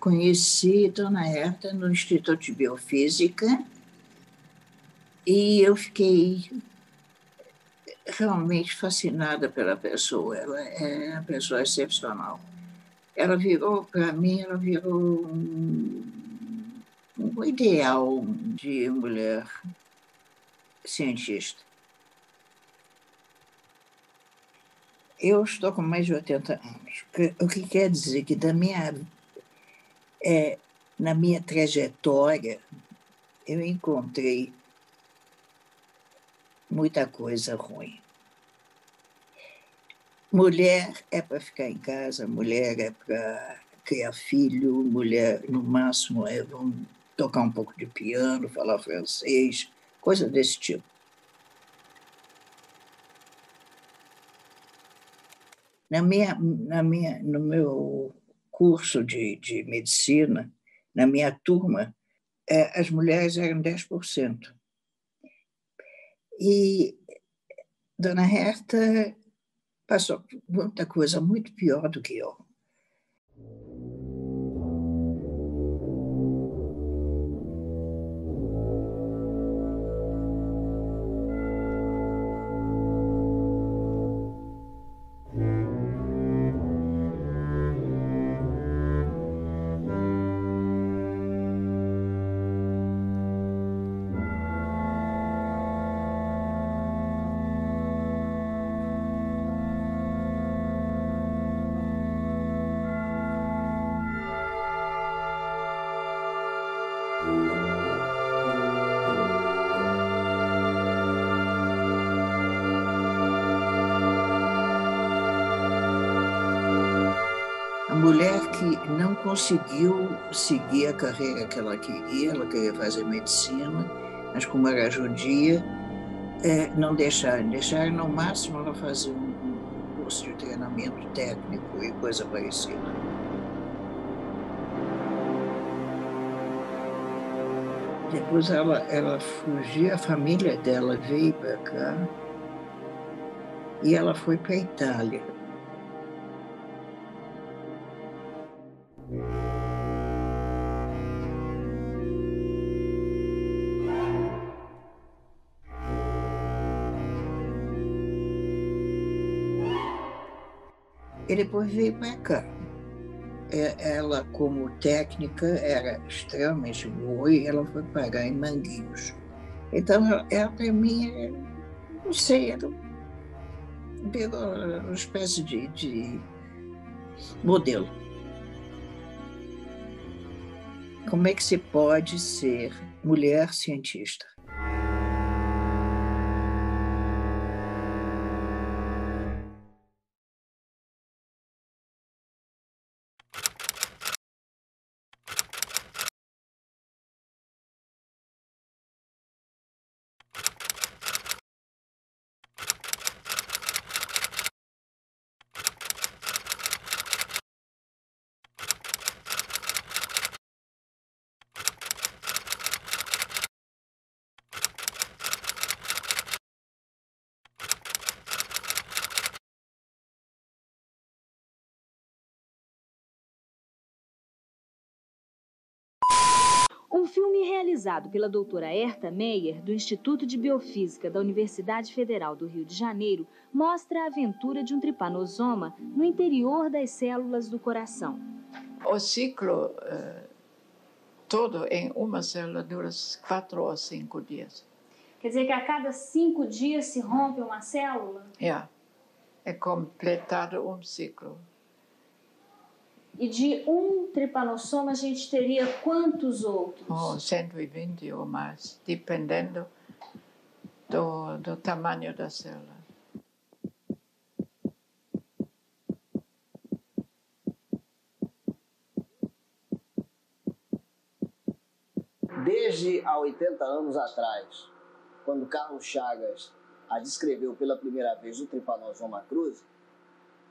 Conheci Dona Herta no Instituto de Biofísica e eu fiquei realmente fascinada pela pessoa. Ela é uma pessoa excepcional. Ela virou, para mim, um ideal de mulher cientista. Eu estou com mais de 80 anos, o que quer dizer que na minha trajetória eu encontrei muita coisa ruim. Mulher é para ficar em casa, mulher é para criar filho, mulher, no máximo, vamos tocar um pouco de piano, falar francês, coisa desse tipo. No meu curso de medicina, na minha turma, as mulheres eram 10%. E Dona Herta passou por muita coisa muito pior do que eu. A mulher que não conseguiu seguir a carreira que ela queria fazer medicina, mas como era judia, não deixaram no máximo ela fazer um curso de treinamento técnico e coisa parecida. Depois ela fugiu, a família dela veio para cá e ela foi para a Itália. E depois veio para cá. Ela, como técnica, era extremamente boa e ela foi parar em Manguinhos. Então, ela para mim, não sei, era uma espécie de modelo. Como é que se pode ser mulher cientista? Um filme realizado pela doutora Herta Meyer, do Instituto de Biofísica da Universidade Federal do Rio de Janeiro, mostra a aventura de um tripanosoma no interior das células do coração. O ciclo todo em uma célula dura 4 ou 5 dias. Quer dizer que a cada 5 dias se rompe uma célula? É completado um ciclo. E de um tripanossoma a gente teria quantos outros? 120 ou mais, dependendo do tamanho da célula. Desde há 80 anos atrás, quando Carlos Chagas a descreveu pela primeira vez o Trypanosoma cruzi,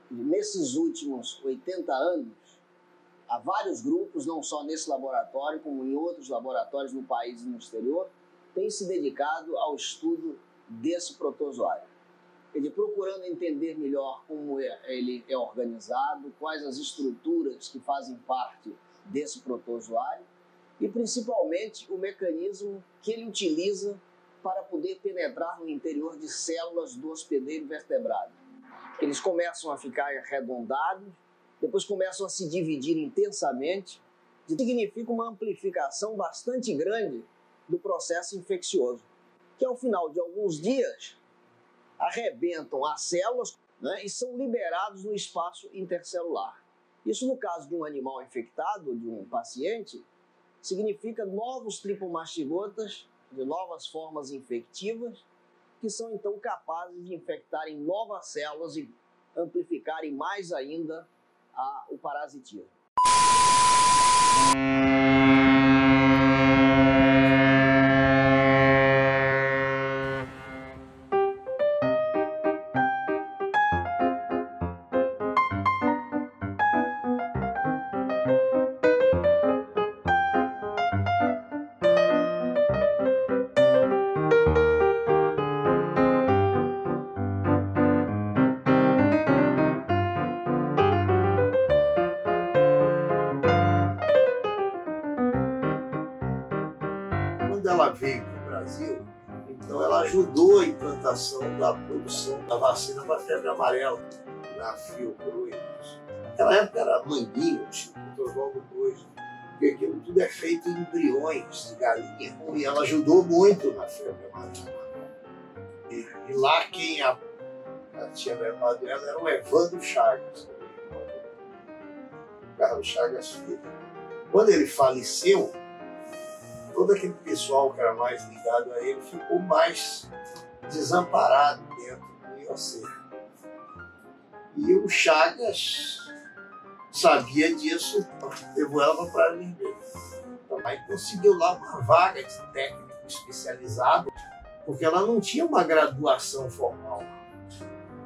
nesses últimos 80 anos, há vários grupos, não só nesse laboratório, como em outros laboratórios no país e no exterior, têm se dedicado ao estudo desse protozoário. Procurando entender melhor como ele é organizado, quais as estruturas que fazem parte desse protozoário e principalmente o mecanismo que ele utiliza para poder penetrar no interior de células do hospedeiro vertebrado. Eles começam a ficar arredondados, depois começam a se dividir intensamente, que significa uma amplificação bastante grande do processo infeccioso, que ao final de alguns dias arrebentam as células, né, e são liberados no espaço intercelular. Isso, no caso de um animal infectado, de um paciente, significa novos tripomastigotas de novas formas infectivas, que são então capazes de infectarem novas células e amplificarem mais ainda o parasitismo. Quando ela veio para o Brasil, então ela ajudou a implantação da produção da vacina para a febre amarela na Fiocruz. Naquela época era manguinho, Instituto Oswaldo II, porque aquilo tudo é feito em embriões de galinha. E ela ajudou muito na febre amarela. E lá quem tinha levado ela era o Evandro Chagas, Carlos Chagas Filho. Quando ele faleceu, todo aquele pessoal que era mais ligado a ele ficou mais desamparado dentro do IOC. E o Chagas sabia disso, levou ela para a Praia Vermelha. Aí conseguiu lá uma vaga de técnico especializado, porque ela não tinha uma graduação formal.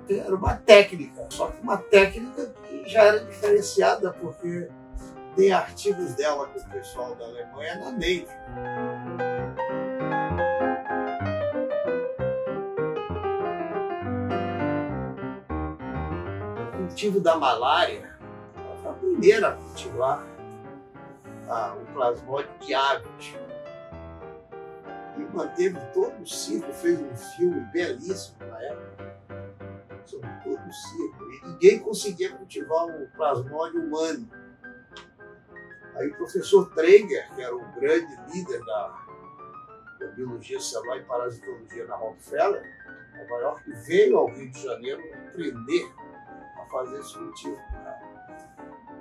Era uma técnica, só que uma técnica que já era diferenciada, porque tem artigos dela com o pessoal da Alemanha na Navy. O cultivo da malária, ela foi a primeira a cultivar o plasmódio de aves. E manteve todo o ciclo, fez um filme belíssimo na época sobre todo o ciclo. E ninguém conseguia cultivar o plasmódio humano. Aí o professor Trenger, que era o grande líder da biologia celular e parasitologia na Rockefeller, Nova York, veio ao Rio de Janeiro aprender a fazer esse cultivo.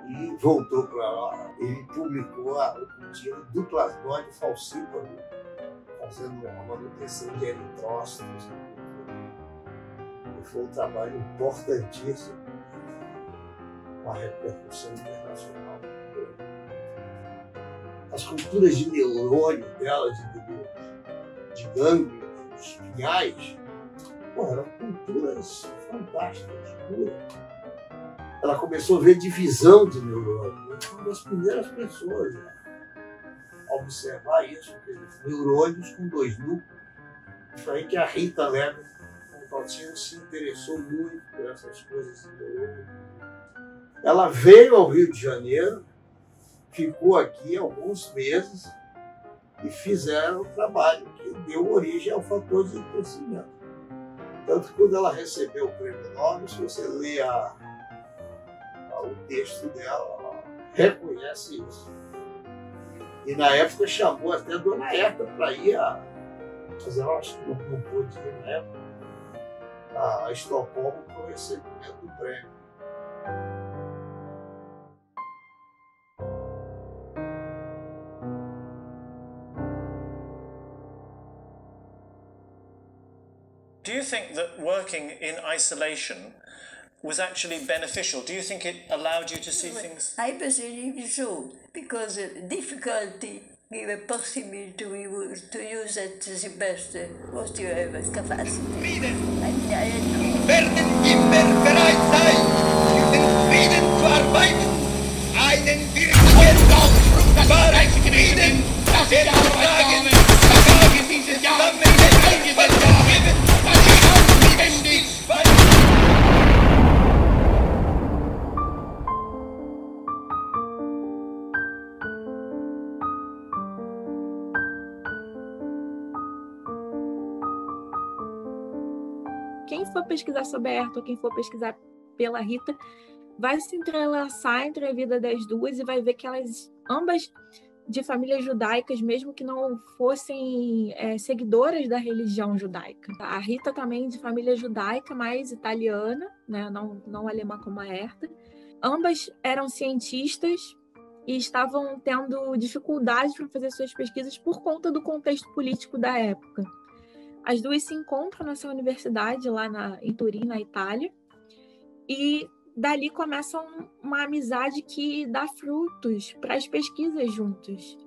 E voltou para lá. Ele publicou o cultivo do plasmódio falcíparo, fazendo uma manutenção de eritrócitos. E foi um trabalho importantíssimo, com a repercussão internacional. As culturas de neurônio dela, de gânglios, espinhais, eram culturas fantásticas, puras. Ela começou a ver divisão de neurônio. Foi uma das primeiras pessoas a observar isso, neurônios com 2 núcleos. Foi aí que a Rita Lego, com o se interessou muito por essas coisas de neurônio. Ela veio ao Rio de Janeiro, ficou aqui alguns meses e fizeram o trabalho que deu origem ao fator de crescimento. Tanto que quando ela recebeu o prêmio Nobel, se você lê o texto dela, ela reconhece isso. E na época chamou até a dona Herta para ir mas ela acho que não pôde ir na época, a Estocolmo para o recebimento do prêmio. Do you think that working in isolation was actually beneficial? Do you think it allowed you to see things? I believe so, because difficulty gave a possibility to use it the best what you have capacity. Werden immer bereit sein, für den Frieden zu arbeiten, einen wirklichen Aufbruch, das Frieden, das wir sagen, dieses Zusammenleben eingesetzt haben, das ist aufwendig. quem for pesquisar sobre a Herta ou quem for pesquisar pela Rita vai se entrelaçar entre a vida das duas e vai ver que elas ambas de famílias judaicas, mesmo que não fossem seguidoras da religião judaica. A Rita também de família judaica, mas italiana, né? não alemã como a Herta. Ambas eram cientistas e estavam tendo dificuldades para fazer suas pesquisas por conta do contexto político da época. As duas se encontram nessa universidade lá em Turim, na Itália, e dali começa uma amizade que dá frutos para as pesquisas juntos.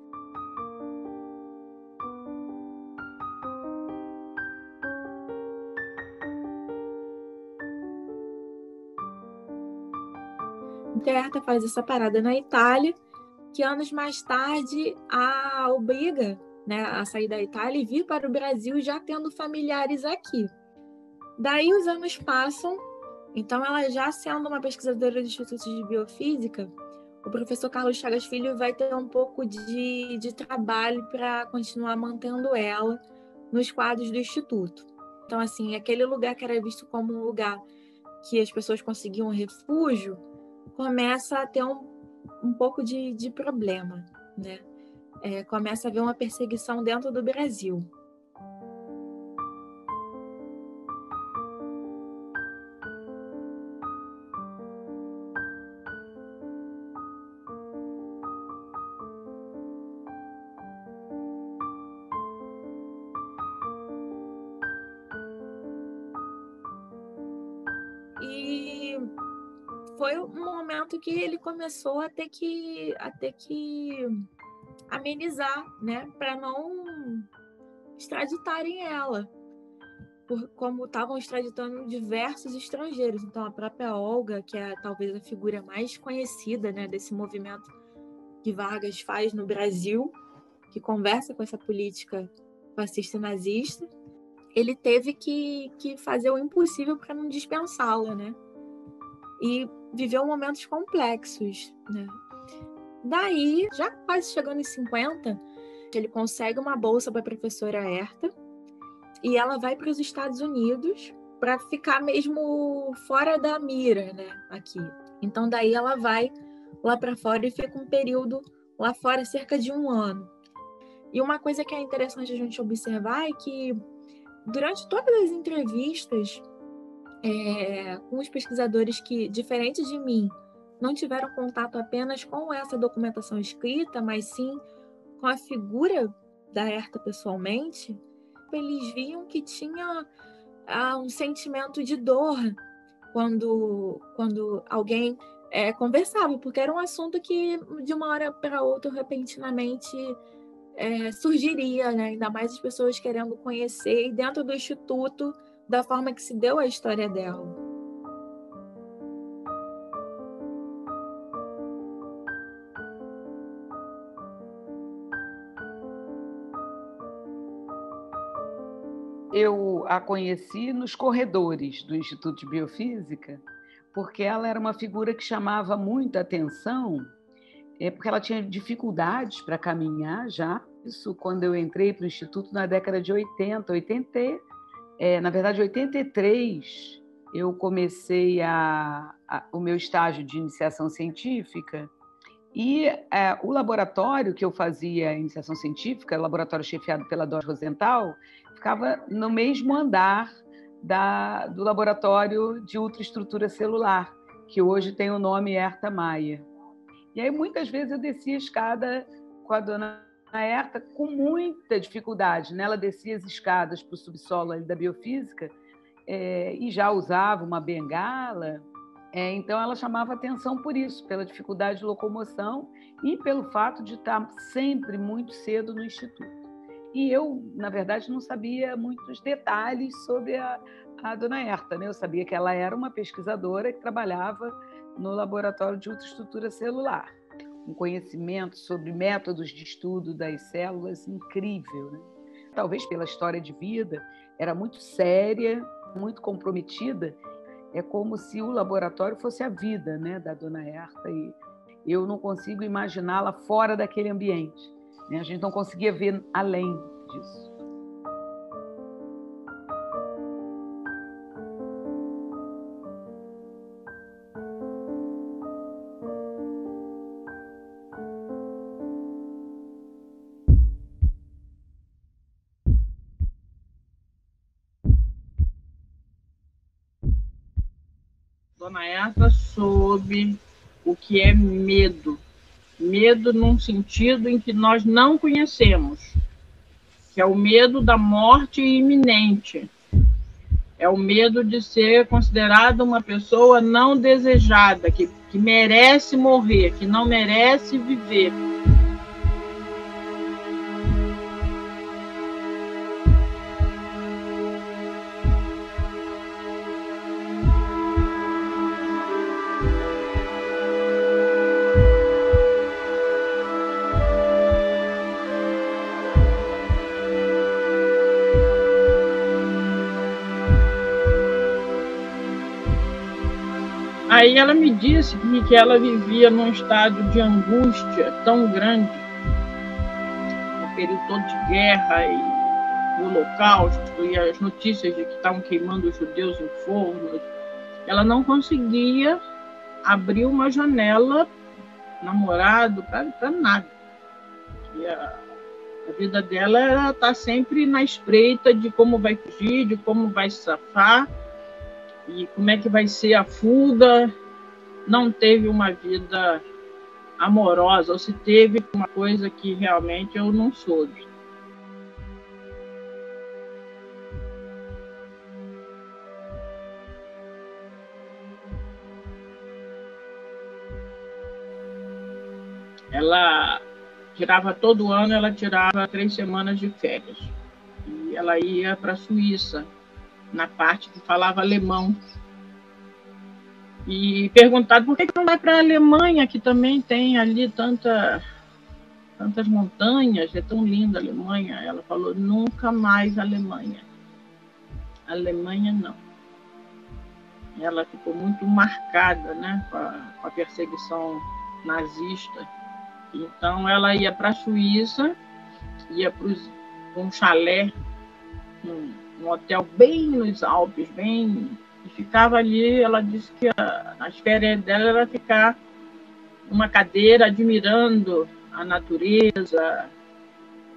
Então, a Herta faz essa parada na Itália, que anos mais tarde a obriga, né, a sair da Itália e vir para o Brasil já tendo familiares aqui. Daí os anos passam. Então, ela já sendo uma pesquisadora do Instituto de Biofísica, o professor Carlos Chagas Filho vai ter um pouco de trabalho para continuar mantendo ela nos quadros do Instituto. Então, assim, aquele lugar que era visto como um lugar que as pessoas conseguiam refúgio, começa a ter um pouco de problema, né? Começa a haver uma perseguição dentro do Brasil. E foi um momento que ele começou a ter que amenizar, né, para não extraditarem ela, como estavam extraditando diversos estrangeiros. Então, a própria Olga, que é talvez a figura mais conhecida, né, desse movimento que Vargas faz no Brasil, que conversa com essa política fascista e nazista, ele teve que fazer o impossível para não dispensá-la, né? E viveu momentos complexos, né? Daí, já quase chegando em 50, ele consegue uma bolsa para a professora Herta e ela vai para os Estados Unidos para ficar mesmo fora da mira, né? Aqui. Então, daí ela vai lá para fora e fica um período lá fora, cerca de 1 ano. E uma coisa que é interessante a gente observar é que durante todas as entrevistas com os pesquisadores que, diferente de mim, não tiveram contato apenas com essa documentação escrita, mas sim com a figura da Herta pessoalmente, eles viam que tinha um sentimento de dor quando alguém conversava, porque era um assunto que, de uma hora para outra, repentinamente surgiria, né? Ainda mais as pessoas querendo conhecer, e dentro do Instituto, da forma que se deu a história dela. Eu a conheci nos corredores do Instituto de Biofísica, porque ela era uma figura que chamava muita atenção, porque ela tinha dificuldades para caminhar já. Isso quando eu entrei para o Instituto na década de 80, na verdade, 83, eu comecei o meu estágio de iniciação científica e o laboratório que eu fazia iniciação científica, o laboratório chefiado pela Dora Rosenthal, ficava no mesmo andar do laboratório de ultraestrutura celular, que hoje tem o nome Herta Meyer. E aí, muitas vezes, eu descia a escada com a dona Herta com muita dificuldade, né? Ela descia as escadas para o subsolo ali da biofísica e já usava uma bengala, então ela chamava atenção por isso, pela dificuldade de locomoção e pelo fato de estar sempre muito cedo no Instituto. E eu, na verdade, não sabia muitos detalhes sobre a dona Herta, né? Eu sabia que ela era uma pesquisadora que trabalhava no laboratório de ultraestrutura celular. Um conhecimento sobre métodos de estudo das células incrível, né? Talvez pela história de vida, era muito séria, muito comprometida. É como se o laboratório fosse a vida, né, da dona Herta, e eu não consigo imaginá-la fora daquele ambiente, né? A gente não conseguia ver além disso. Dona Herta soube o que é medo. Medo num sentido em que nós não conhecemos, que é o medo da morte iminente. É o medo de ser considerada uma pessoa não desejada, que merece morrer, que não merece viver. Aí ela me disse que ela vivia num estado de angústia tão grande, no período todo de guerra e o Holocausto, e as notícias de que estavam queimando os judeus em fornos. Ela não conseguia abrir uma janela, namorado, para nada. E a vida dela era estar sempre na espreita de como vai fugir, de como vai se safar, e como é que vai ser a fuga. Não teve uma vida amorosa, ou se teve uma coisa que realmente eu não soube. Ela tirava todo ano, ela tirava 3 semanas de férias. E ela ia para a Suíça, na parte que falava alemão. E perguntado por que não vai para a Alemanha, que também tem ali tantas montanhas, é tão linda a Alemanha. Ela falou, nunca mais Alemanha. Alemanha não. Ela ficou muito marcada, né, com a perseguição nazista. Então ela ia para a Suíça, ia para um chalé, um hotel bem nos Alpes, e ficava ali. Ela disse que as férias dela era ficar numa cadeira admirando a natureza,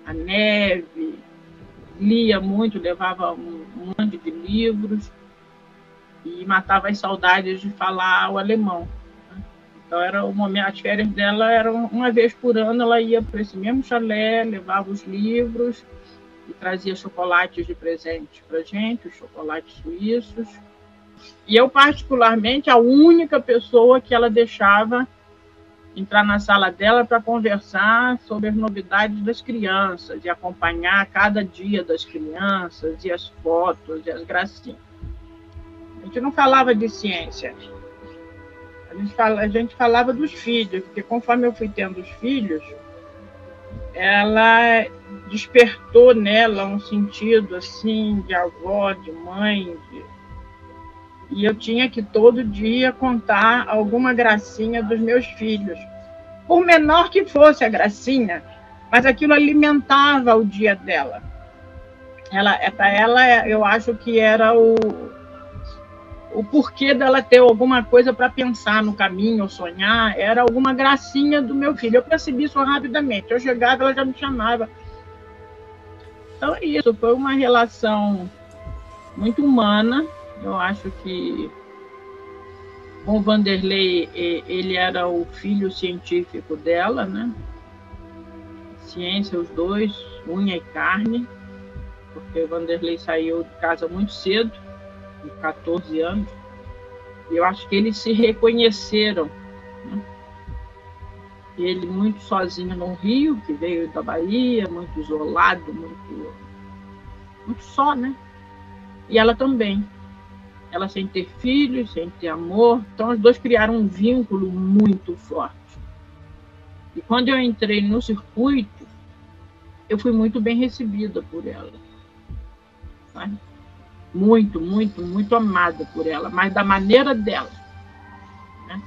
a neve, lia muito, levava um monte de livros e matava as saudades de falar o alemão. Então era o momento, as férias dela eram uma vez por ano, ela ia para esse mesmo chalé, levava os livros e trazia chocolates de presente para gente, os chocolates suíços. E eu, particularmente, a única pessoa que ela deixava entrar na sala dela para conversar sobre as novidades das crianças e acompanhar cada dia das crianças e as fotos e as gracinhas. A gente não falava de ciência. A gente falava dos filhos, porque conforme eu fui tendo os filhos, ela despertou nela um sentido assim de avó, de mãe, e eu tinha que todo dia contar alguma gracinha dos meus filhos, por menor que fosse a gracinha, mas aquilo alimentava o dia dela. Para ela, eu acho que era o porquê dela ter alguma coisa para pensar no caminho, ou sonhar, era alguma gracinha do meu filho. Eu percebi isso rapidamente. Eu chegava, ela já me chamava. Então, é isso. Foi uma relação muito humana. Eu acho que com o Vanderlei, ele era o filho científico dela, né? Ciência, os dois, unha e carne, porque o Vanderlei saiu de casa muito cedo, de 14 anos, e eu acho que eles se reconheceram, né? Ele muito sozinho no Rio, que veio da Bahia, muito isolado, muito só, né? E ela também. Ela sem ter filhos, sem ter amor. Então, os dois criaram um vínculo muito forte. E quando eu entrei no circuito, eu fui muito bem recebida por ela. Sabe? Muito, muito, muito amada por ela, mas da maneira dela. Né?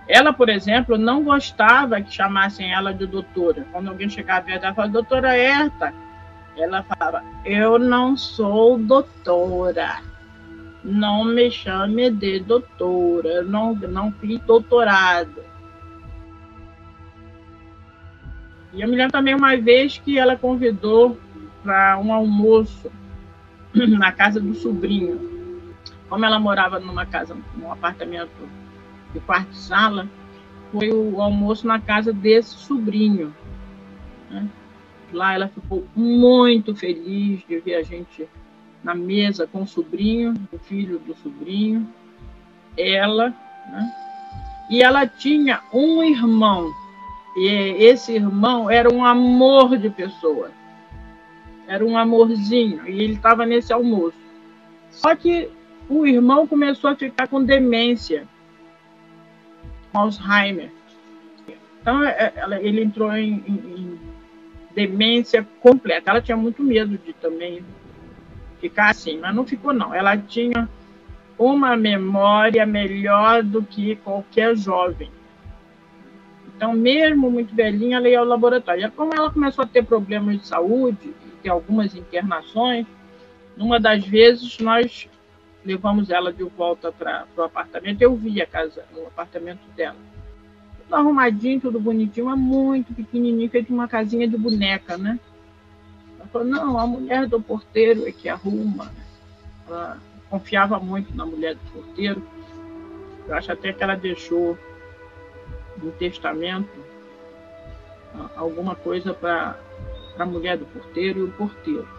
Ela, por exemplo, não gostava que chamassem ela de doutora. Quando alguém chegava perto, ela falava, doutora Herta. Ela falava, eu não sou doutora. Não me chame de doutora. Eu não fiz doutorado. E eu me lembro também uma vez que ela convidou para um almoço na casa do sobrinho. como ela morava numa casa, num apartamento de quarto e sala, foi o almoço na casa desse sobrinho, né? Lá ela ficou muito feliz de ver a gente na mesa com o sobrinho, o filho do sobrinho, ela, né? E ela tinha um irmão, e esse irmão era um amor de pessoa, era um amorzinho, e ele estava nesse almoço. Só que o irmão começou a ficar com demência, Alzheimer. Então, ele entrou em demência completa. Ela tinha muito medo de também ficar assim, mas não ficou, não. Ela tinha uma memória melhor do que qualquer jovem. Então, mesmo muito velhinha, ela ia ao laboratório. E como ela começou a ter problemas de saúde, e ter algumas internações, numa das vezes nós levamos ela de volta para o apartamento. Eu vi a casa, o apartamento dela. Tudo arrumadinho, tudo bonitinho, mas muito pequenininho, feito uma casinha de boneca, né? Ela falou, não, a mulher do porteiro é que arruma. Ela confiava muito na mulher do porteiro. Eu acho até que ela deixou no testamento alguma coisa para a mulher do porteiro e o porteiro.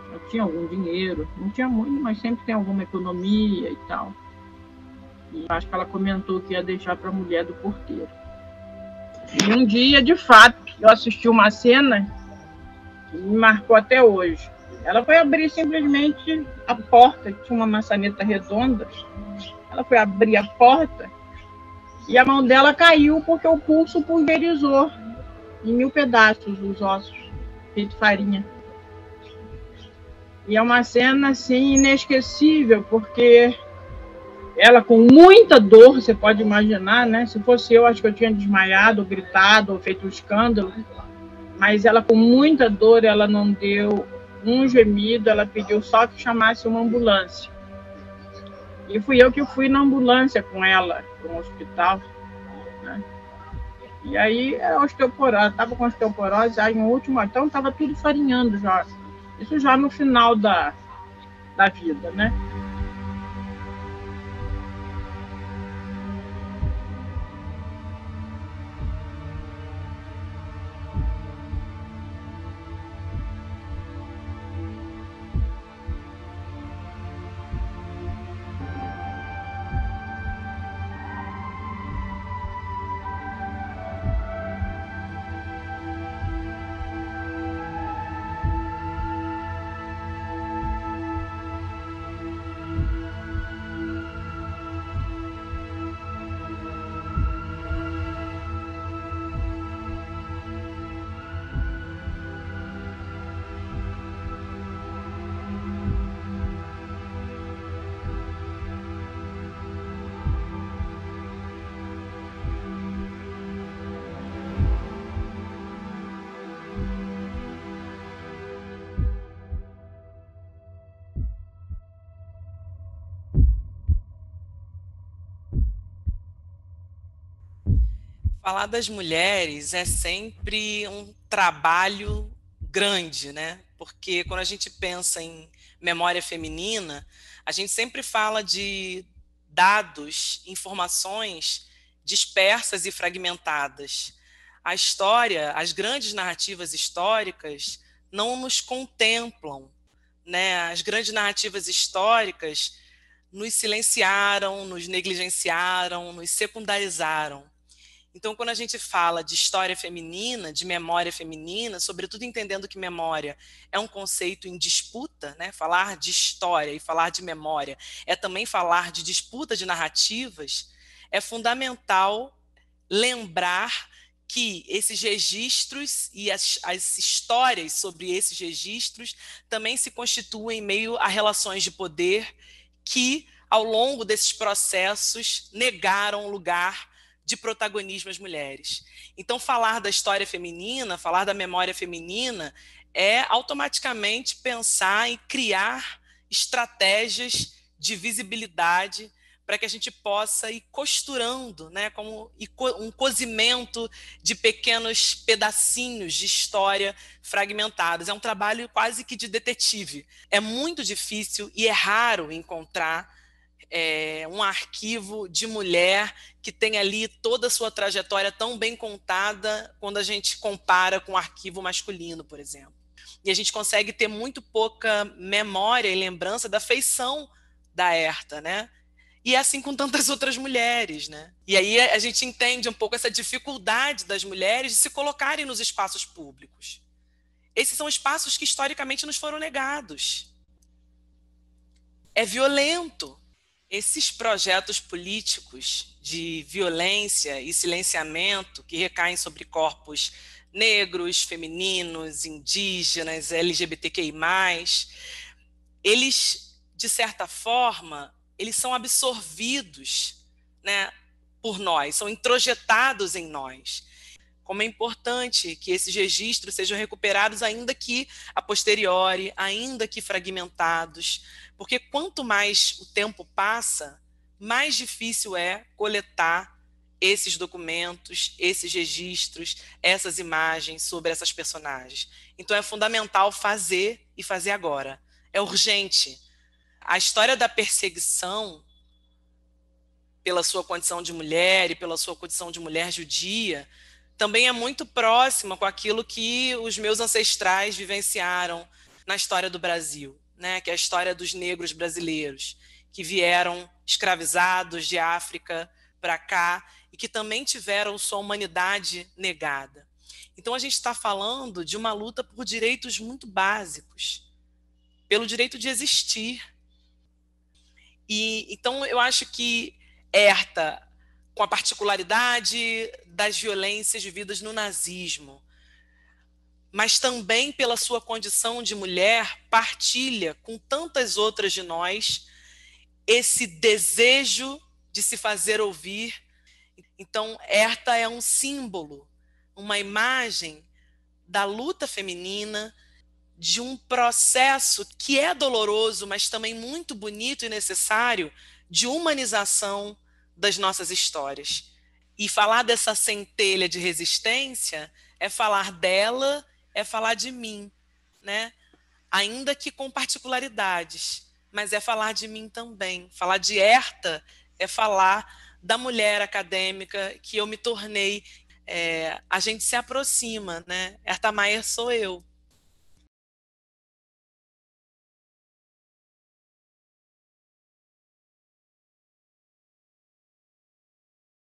Ela tinha algum dinheiro, não tinha muito, mas sempre tem alguma economia e tal. E acho que ela comentou que ia deixar para a mulher do porteiro. E um dia, de fato, eu assisti uma cena que me marcou até hoje. Ela foi abrir simplesmente a porta, que tinha uma maçaneta redonda. Ela foi abrir a porta e a mão dela caiu porque o pulso pulverizou em 1000 pedaços os ossos, feito farinha. E é uma cena assim inesquecível, porque ela com muita dor, você pode imaginar, né? Se fosse eu, acho que eu tinha desmaiado, ou gritado, ou feito um escândalo. Mas ela com muita dor, ela não deu um gemido, ela pediu só que chamasse uma ambulância. E fui eu que fui na ambulância com ela para um hospital, né? E aí era osteoporose, estava com osteoporose, aí no último, então estava tudo farinhando já. Isso já no final da vida, né? Falar das mulheres é sempre um trabalho grande, né? Porque quando a gente pensa em memória feminina, a gente sempre fala de dados, informações dispersas e fragmentadas. A história, as grandes narrativas históricas não nos contemplam, né? As grandes narrativas históricas nos silenciaram, nos negligenciaram, nos secundarizaram. Então, quando a gente fala de história feminina, de memória feminina, sobretudo entendendo que memória é um conceito em disputa, né? Falar de história e falar de memória é também falar de disputa de narrativas, é fundamental lembrar que esses registros e as histórias sobre esses registros também se constituem em meio a relações de poder que, ao longo desses processos, negaram lugar de protagonismo às mulheres. Então, falar da história feminina, falar da memória feminina, é automaticamente pensar em criar estratégias de visibilidade para que a gente possa ir costurando, né, como um cozimento de pequenos pedacinhos de história fragmentados. É um trabalho quase que de detetive. É muito difícil e é raro encontrar um arquivo de mulher que tem ali toda a sua trajetória tão bem contada quando a gente compara com o arquivo masculino, por exemplo. E a gente consegue ter muito pouca memória e lembrança da feição da Herta, né? E é assim com tantas outras mulheres, né? E aí a gente entende um pouco essa dificuldade das mulheres de se colocarem nos espaços públicos. Esses são espaços que historicamente nos foram negados. É violento. Esses projetos políticos de violência e silenciamento que recaem sobre corpos negros, femininos, indígenas, LGBTQI+, eles, de certa forma, eles são absorvidos, né, por nós, são introjetados em nós. Como é importante que esses registros sejam recuperados, ainda que a posteriori, ainda que fragmentados, porque quanto mais o tempo passa, mais difícil é coletar esses documentos, esses registros, essas imagens sobre essas personagens. Então é fundamental fazer e fazer agora. É urgente. A história da perseguição pela sua condição de mulher e pela sua condição de mulher judia também é muito próxima com aquilo que os meus ancestrais vivenciaram na história do Brasil, né? Que é a história dos negros brasileiros, que vieram escravizados de África para cá e que também tiveram sua humanidade negada. Então a gente está falando de uma luta por direitos muito básicos, pelo direito de existir. E então eu acho que Herta, com a particularidade das violências vividas no nazismo, mas também pela sua condição de mulher, partilha com tantas outras de nós esse desejo de se fazer ouvir. Então, Herta é um símbolo, uma imagem da luta feminina, de um processo que é doloroso, mas também muito bonito e necessário, de humanização das nossas histórias. E falar dessa centelha de resistência é falar dela, é falar de mim, né? Ainda que com particularidades, mas é falar de mim também. Falar de Herta é falar da mulher acadêmica que eu me tornei. A gente se aproxima, né? Herta Meier sou eu.